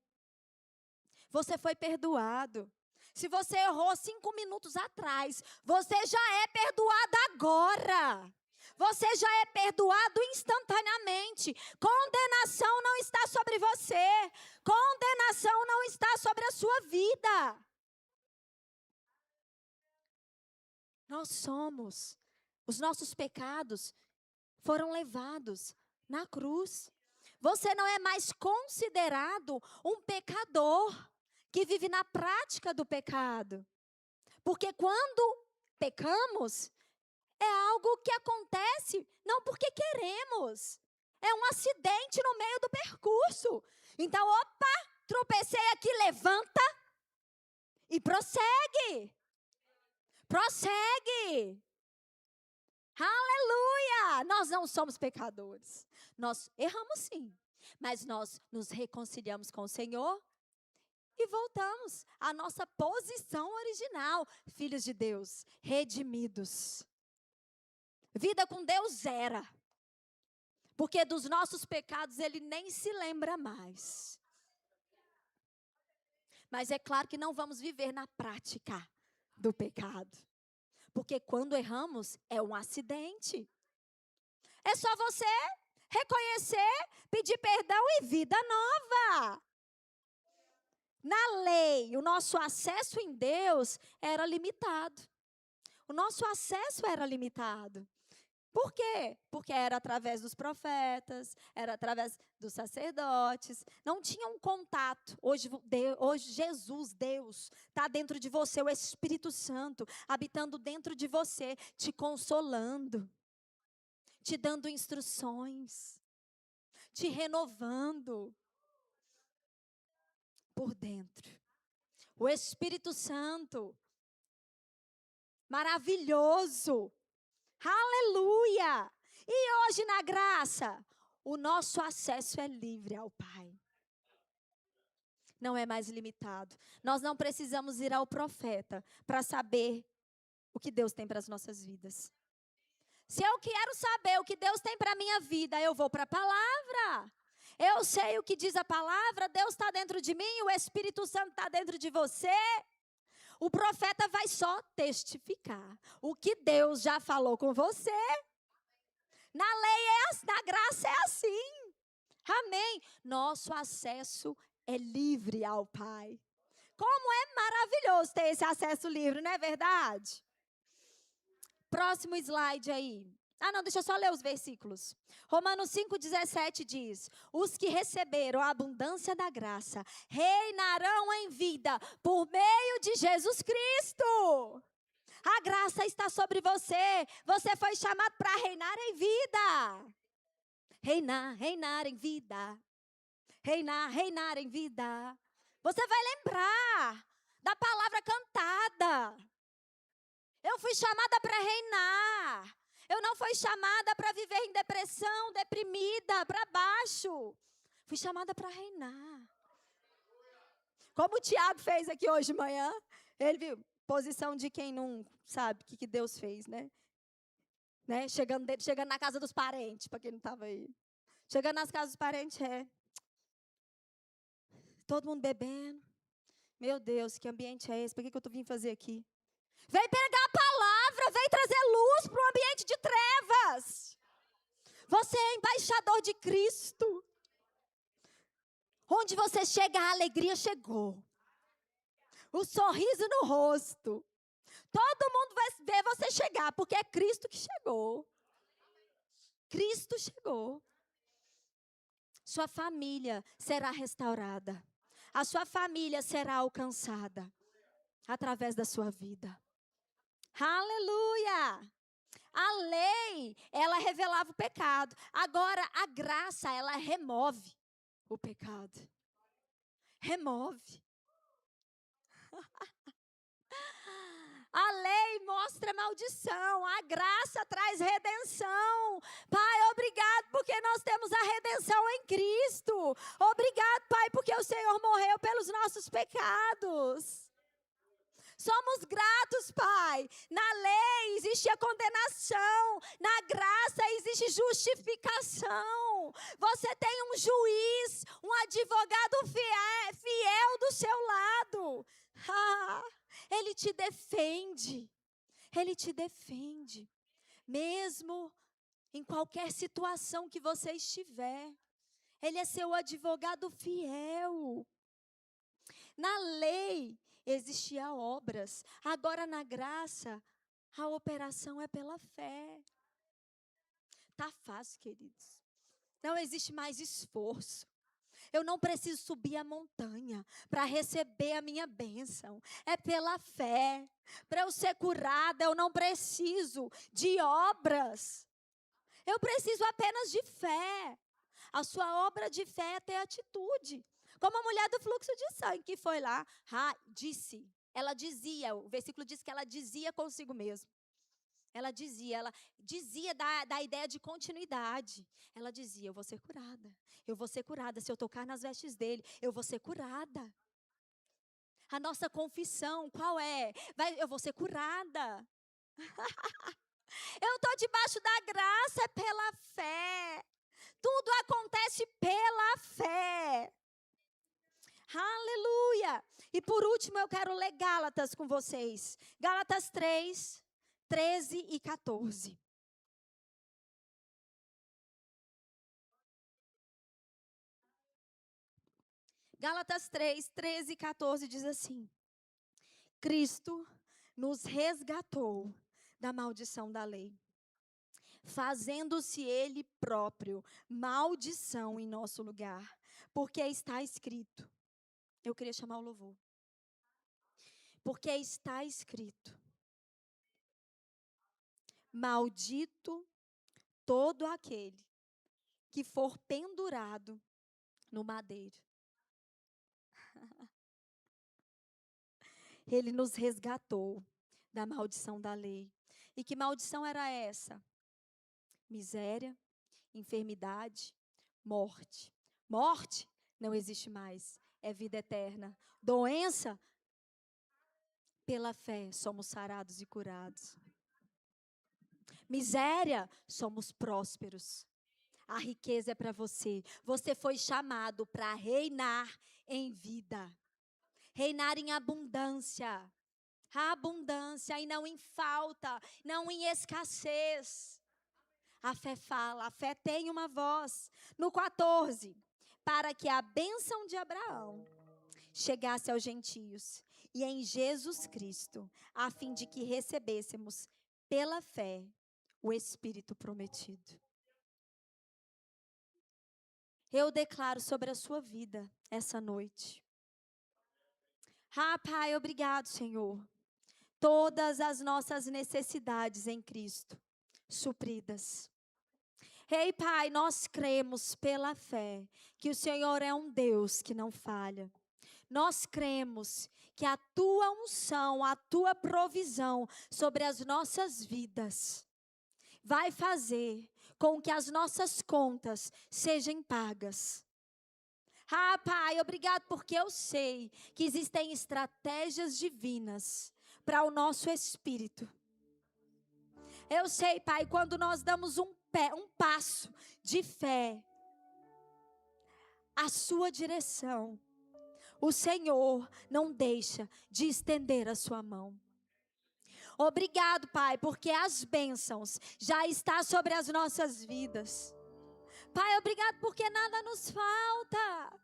Você foi perdoado. Se você errou 5 minutos atrás, você já é perdoado agora. Você já é perdoado instantaneamente. Condenação não está sobre você. Condenação não está sobre a sua vida. Nós somos. Os nossos pecados foram levados na cruz. Você não é mais considerado um pecador que vive na prática do pecado. Porque quando pecamos, é algo que acontece não porque queremos. É um acidente no meio do percurso. Então, opa, tropecei aqui, levanta e prossegue. Prossegue. Aleluia! Nós não somos pecadores. Nós erramos sim, mas nós nos reconciliamos com o Senhor e voltamos à nossa posição original. Filhos de Deus, redimidos. Vida com Deus era. Porque dos nossos pecados Ele nem se lembra mais. Mas é claro que não vamos viver na prática do pecado. Porque quando erramos, é um acidente. É só você reconhecer, pedir perdão e vida nova. Na lei, o nosso acesso em Deus era limitado. O nosso acesso era limitado. Por quê? Porque era através dos profetas, era através dos sacerdotes. Não tinha um contato. Hoje Jesus, Deus, está dentro de você, o Espírito Santo, habitando dentro de você, te consolando, te dando instruções, te renovando por dentro. O Espírito Santo, maravilhoso. Aleluia! E hoje na graça, o nosso acesso é livre ao Pai. Não é mais limitado. Nós não precisamos ir ao profeta para saber o que Deus tem para as nossas vidas. Se eu quero saber o que Deus tem para a minha vida, eu vou para a palavra. Eu sei o que diz a palavra, Deus está dentro de mim, o Espírito Santo está dentro de você. O profeta vai só testificar o que Deus já falou com você. Na lei, na graça é assim. Amém. Nosso acesso é livre ao Pai. Como é maravilhoso ter esse acesso livre, não é verdade? Próximo slide aí. Não, deixa eu só ler os versículos. Romanos 5,17 diz: os que receberam a abundância da graça reinarão em vida por meio de Jesus Cristo. A graça está sobre você. Você foi chamado para reinar em vida. Reinar em vida. Reinar em vida. Você vai lembrar da palavra cantada. Eu fui chamada para reinar. Eu não fui chamada para viver em depressão, deprimida, para baixo. Fui chamada para reinar. Como o Tiago fez aqui hoje de manhã. Ele viu, posição de quem não sabe o que Deus fez, né? Chegando na casa dos parentes, para quem não estava aí. Chegando nas casas dos parentes, todo mundo bebendo. Meu Deus, que ambiente é esse? Por que eu estou vindo fazer aqui? Vem pregar a palavra, vem trazer luz para um ambiente de trevas. Você é embaixador de Cristo. Onde você chega, a alegria chegou. O sorriso no rosto. Todo mundo vai ver você chegar, porque é Cristo que chegou. Cristo chegou. Sua família será restaurada. A sua família será alcançada através da sua vida. Aleluia! A lei, ela revelava o pecado. Agora, a graça, ela remove o pecado. Remove. A lei mostra maldição. A graça traz redenção. Pai, obrigado porque nós temos a redenção em Cristo. Obrigado, Pai, porque o Senhor morreu pelos nossos pecados. Somos gratos, Pai. Na lei existe a condenação. Na graça existe justificação. Você tem um juiz, um advogado fiel do seu lado. Ele te defende. Ele te defende. Mesmo em qualquer situação que você estiver. Ele é seu advogado fiel. Na lei existiam obras, agora na graça a operação é pela fé. Tá fácil, queridos. Não existe mais esforço. Eu não preciso subir a montanha para receber a minha bênção. É pela fé. Para eu ser curada, eu não preciso de obras. Eu preciso apenas de fé. A sua obra de fé é ter atitude. Como a mulher do fluxo de sangue que foi lá, ela dizia, o versículo diz que ela dizia consigo mesma. Ela dizia da ideia de continuidade. Ela dizia, eu vou ser curada, se eu tocar nas vestes dele, eu vou ser curada. A nossa confissão, qual é? Eu vou ser curada. Eu estou debaixo da graça, é pela fé. Tudo acontece pela fé. Aleluia! E por último eu quero ler Gálatas com vocês. Gálatas 3, 13 e 14. Gálatas 3, 13 e 14 diz assim: Cristo nos resgatou da maldição da lei, fazendo-se Ele próprio maldição em nosso lugar, porque está escrito. Eu queria chamar o louvor. Porque está escrito: maldito todo aquele que for pendurado no madeiro. Ele nos resgatou da maldição da lei. E que maldição era essa? Miséria, enfermidade, morte. Morte não existe mais, é vida eterna. Doença, pela fé somos sarados e curados. Miséria, somos prósperos. A riqueza é para você. Você foi chamado para reinar em vida. Reinar em abundância. A abundância e não em falta, não em escassez. A fé fala, a fé tem uma voz. No 14, para que a bênção de Abraão chegasse aos gentios e em Jesus Cristo, a fim de que recebêssemos pela fé o Espírito prometido. Eu declaro sobre a sua vida essa noite. Pai, obrigado, Senhor. Todas as nossas necessidades em Cristo supridas. Pai, nós cremos pela fé que o Senhor é um Deus que não falha. Nós cremos que a tua unção, a tua provisão sobre as nossas vidas vai fazer com que as nossas contas sejam pagas. Pai, obrigado porque eu sei que existem estratégias divinas para o nosso espírito. Eu sei, Pai, quando nós damos um passo de fé, a sua direção, o Senhor não deixa de estender a sua mão. Obrigado, Pai, porque as bênçãos já estão sobre as nossas vidas. Pai, obrigado porque nada nos falta.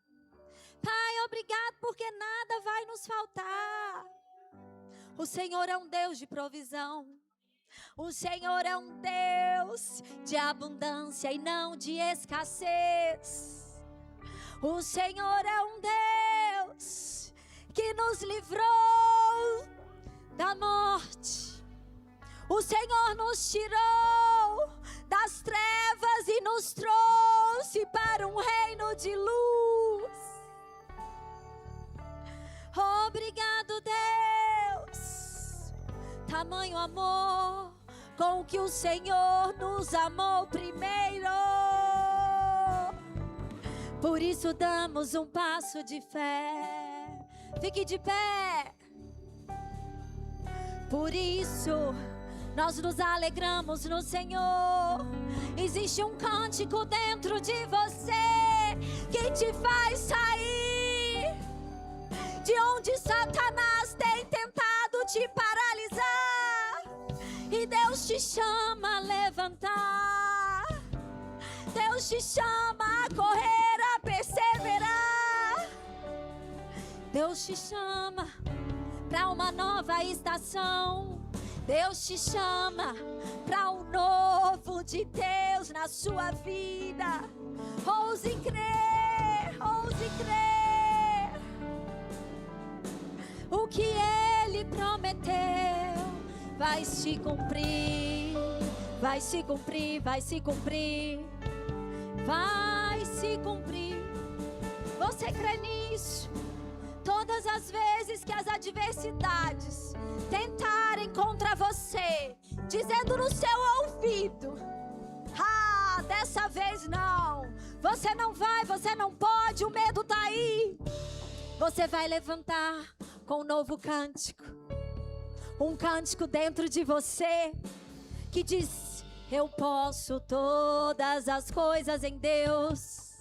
Pai, obrigado porque nada vai nos faltar. O Senhor é um Deus de provisão. O Senhor é um Deus de abundância e não de escassez. O Senhor é um Deus que nos livrou da morte. O Senhor nos tirou das trevas e nos trouxe para um reino de luz. Obrigado, Deus. Tamanho amor com que o Senhor nos amou primeiro. Por isso damos um passo de fé. Fique de pé. Por isso nós nos alegramos no Senhor. Existe um cântico dentro de você que te faz sair de onde Satanás tem tentado te paralisar. E Deus te chama a levantar. Deus te chama a correr, a perseverar. Deus te chama para uma nova estação. Deus te chama para um novo de Deus na sua vida. Ouse crer, ouse crer. O que Ele prometeu vai se cumprir, vai se cumprir, vai se cumprir, vai se cumprir. Você crê nisso? Todas as vezes que as adversidades tentarem contra você, dizendo no seu ouvido: ah, dessa vez não, você não vai, você não pode, o medo está aí. Você vai levantar com um novo cântico, um cântico dentro de você que diz: eu posso todas as coisas em Deus.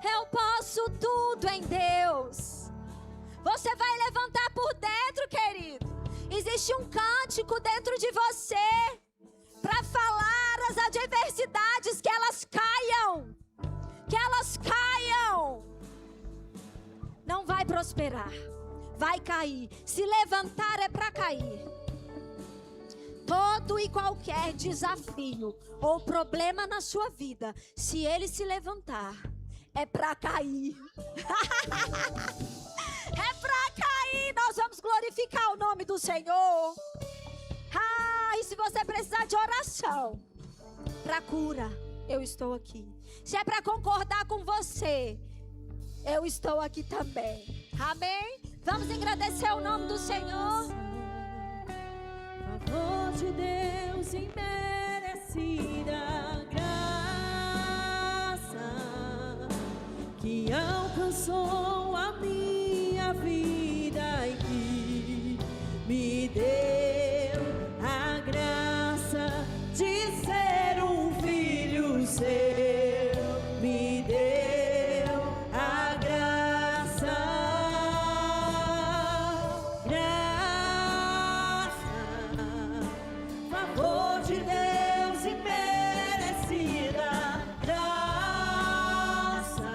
Eu posso tudo em Deus. Você vai levantar por dentro, querido. Existe um cântico dentro de você para falar as adversidades, que elas caiam. Que elas caiam. Não vai prosperar, vai cair. Se levantar é para cair. Todo e qualquer desafio ou problema na sua vida, se ele se levantar, é pra cair. É pra cair. Nós vamos glorificar o nome do Senhor. Ah, e se você precisar de oração pra cura, eu estou aqui. Se é pra concordar com você, eu estou aqui também. Amém? Vamos agradecer o nome do Senhor. Favor de Deus imerecida graça que alcançou a minha vida e que me deu a graça de ser um filho seu, me deu a graça, favor de Deus imerecida graça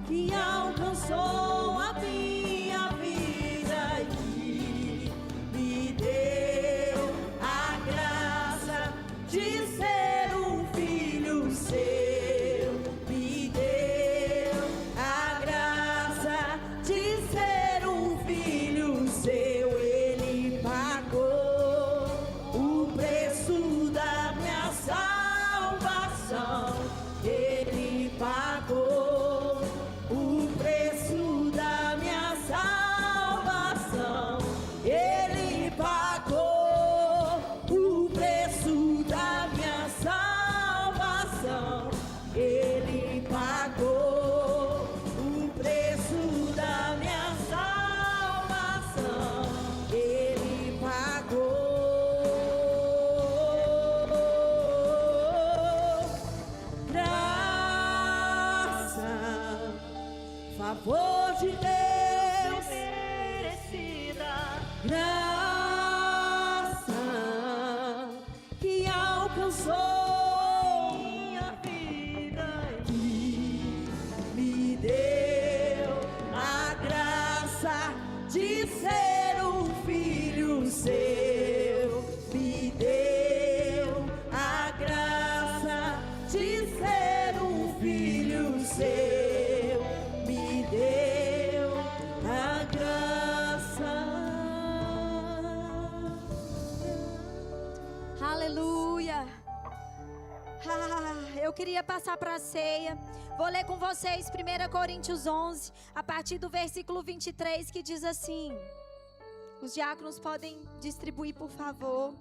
que alcançou a minha vida e que me deu a graça de ser um filho seu, me deu a graça de ser um filho seu. Ele pagou o preço da minha salvação, ele pagou o preço da minha salvação, ele pagou o preço da minha salvação, ele pagou o preço da minha salvação, ele pagou. Graça, favor de Deus merecida graça que alcançou minha vida e me deu a graça de ser um filho seu, me deu a graça de ser um filho seu, me deu a graça. Aleluia. Eu queria passar para a ceia. Vou ler com vocês 1 Coríntios 11, a partir do versículo 23, que diz assim. Os diáconos podem distribuir, por favor.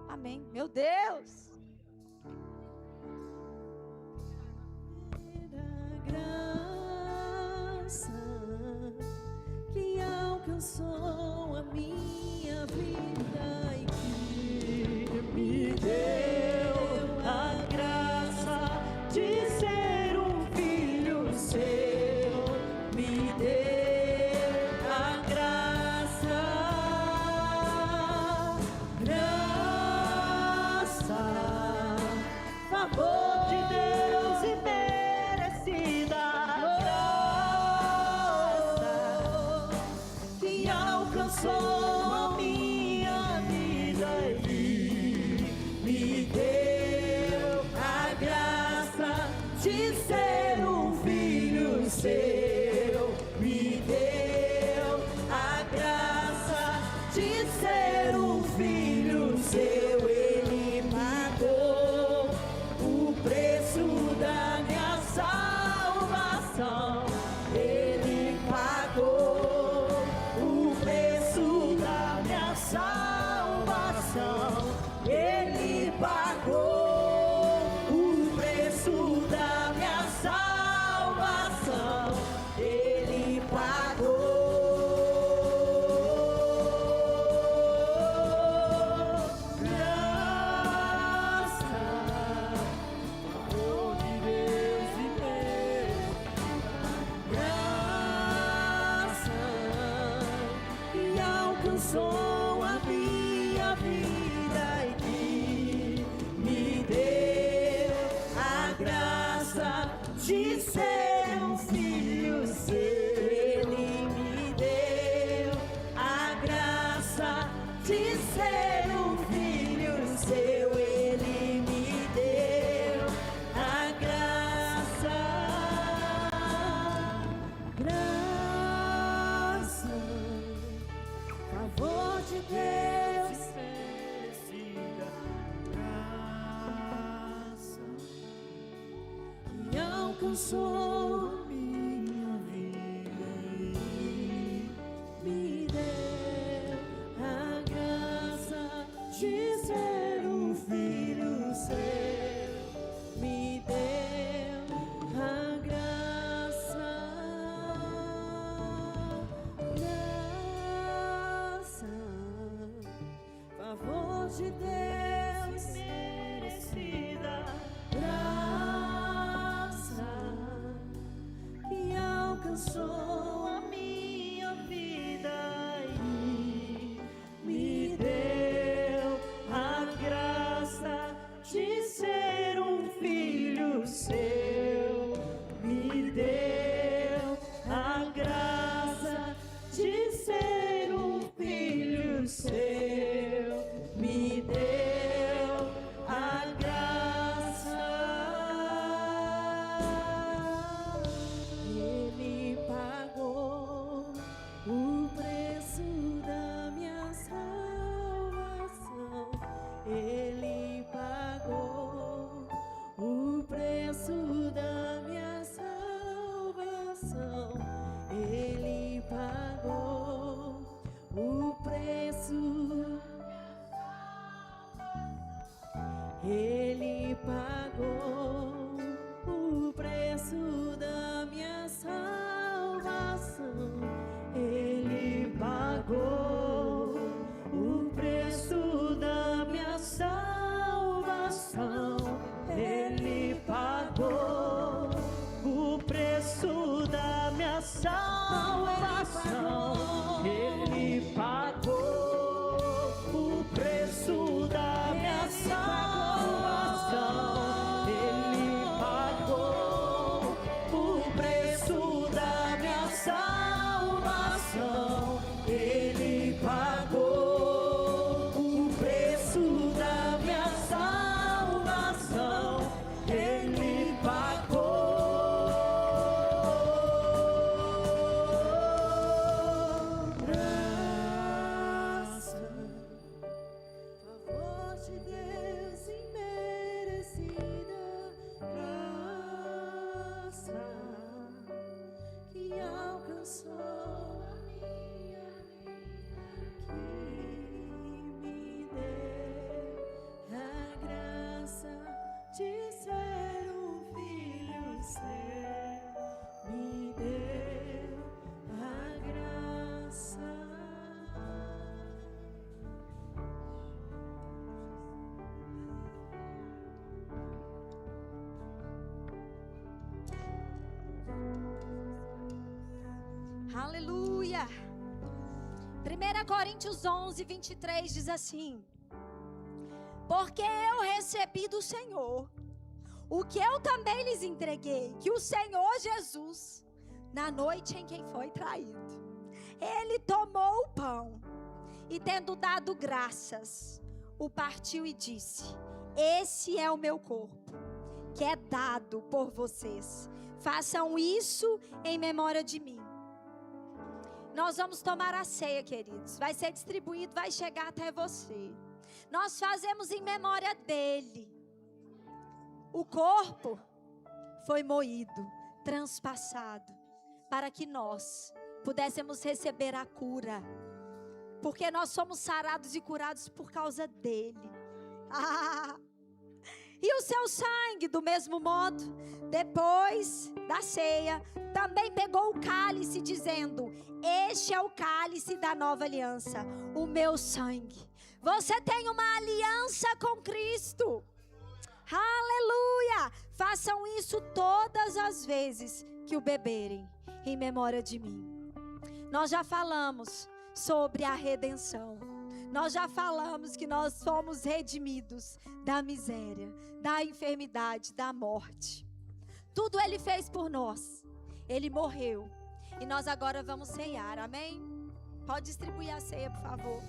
Amém. Meu Deus. Graça que alcançou a minha vida e que me deu a graça de ser um filho seu, me deu a graça, graça, de ser um filho seu. Ele me deu a graça de ser um filho seu. Ele me deu a graça, favor de Deus, merecida graça que alcançou minha vida e me deu a graça de ser um filho seu. Me deu a graça, favor de Deus, merecida graça que alcançou a minha vida e me deu a graça de ser um filho seu. Me deu a graça de ser um filho seu. Me deu a graça. Ele pagou o preço da minha salvação. Ele pagou o preço da minha salvação. Ele pagou o preço. Ele pagou o preço da minha salvação. Ele pagou o preço da minha salvação. Ele pagou o preço da minha salvação. Ele pagou o preço da minha salvação. Ele pagou o preço da minha salvação. Ele pagou o preço da minha salvação. Ele pagou graça, favor de Deus imerecida graça que alcançou a minha vida, que me deu a graça de ser um filho seu. Me deu a graça. Aleluia. 1 Coríntios 11, 23 diz assim: porque eu recebi do Senhor o que eu também lhes entreguei, que o Senhor Jesus, na noite em que foi traído, ele tomou o pão e, tendo dado graças, o partiu e disse: esse é o meu corpo, que é dado por vocês. Façam isso em memória de mim. Nós vamos tomar a ceia, queridos. Vai ser distribuído, vai chegar até você. Nós fazemos em memória dele. O corpo foi moído, transpassado, para que nós pudéssemos receber a cura. Porque nós somos sarados e curados por causa dele. E o seu sangue, do mesmo modo, depois da ceia, também pegou o cálice, dizendo: este é o cálice da nova aliança, o meu sangue. Você tem uma aliança com Cristo. Aleluia! Façam isso todas as vezes que o beberem, em memória de mim. Nós já falamos sobre a redenção. Nós já falamos que nós somos redimidos da miséria, da enfermidade, da morte. Tudo Ele fez por nós. Ele morreu. E nós agora vamos ceiar, amém? Pode distribuir a ceia, por favor.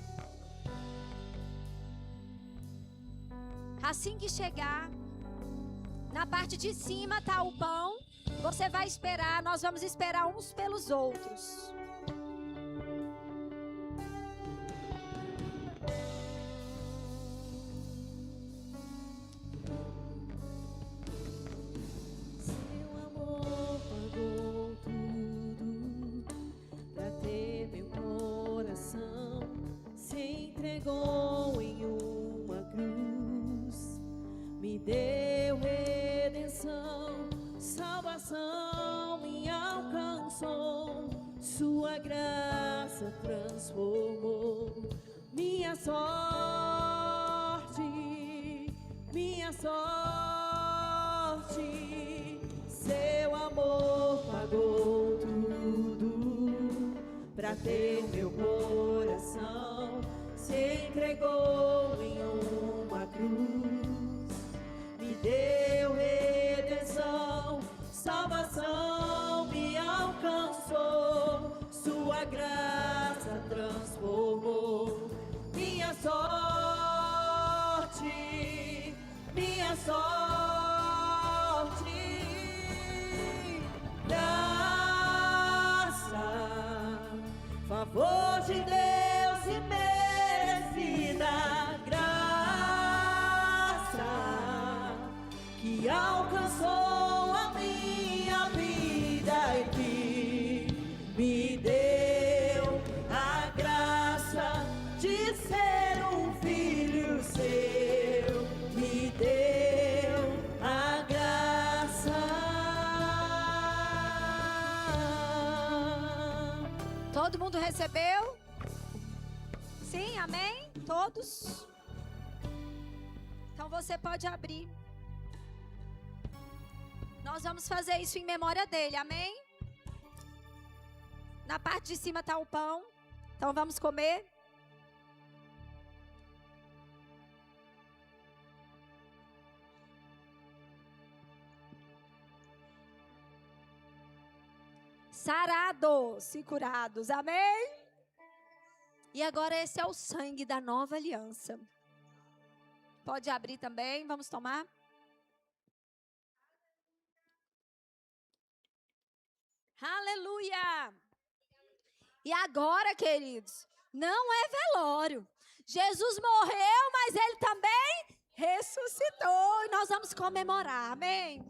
Assim que chegar, na parte de cima está o pão. Você vai esperar, nós vamos esperar uns pelos outros. Seu amor pagou tudo pra ter meu coração. Se entregou em uma cruz, me deu redenção, salvação me alcançou. Sua graça transformou minha sorte, minha sorte. Seu amor pagou tudo pra ter meu coração. Se entregou em uma cruz, me deu redenção, salvação me alcançou. Sua graça transformou minha sorte, minha sorte. Graça, favor de Deus imerecida, graça que alcançou a minha vida e que me deu a graça de ser um filho seu, me deu a graça. Todo mundo recebeu? Sim, amém? Todos? Então você pode abrir. Nós vamos fazer isso em memória dele, amém? Na parte de cima está o pão. Então vamos comer. Sarados e curados, amém? E agora esse é o sangue da nova aliança. Pode abrir também, vamos tomar. Aleluia! E agora, queridos, não é velório. Jesus morreu, mas ele também ressuscitou. E nós vamos comemorar, amém?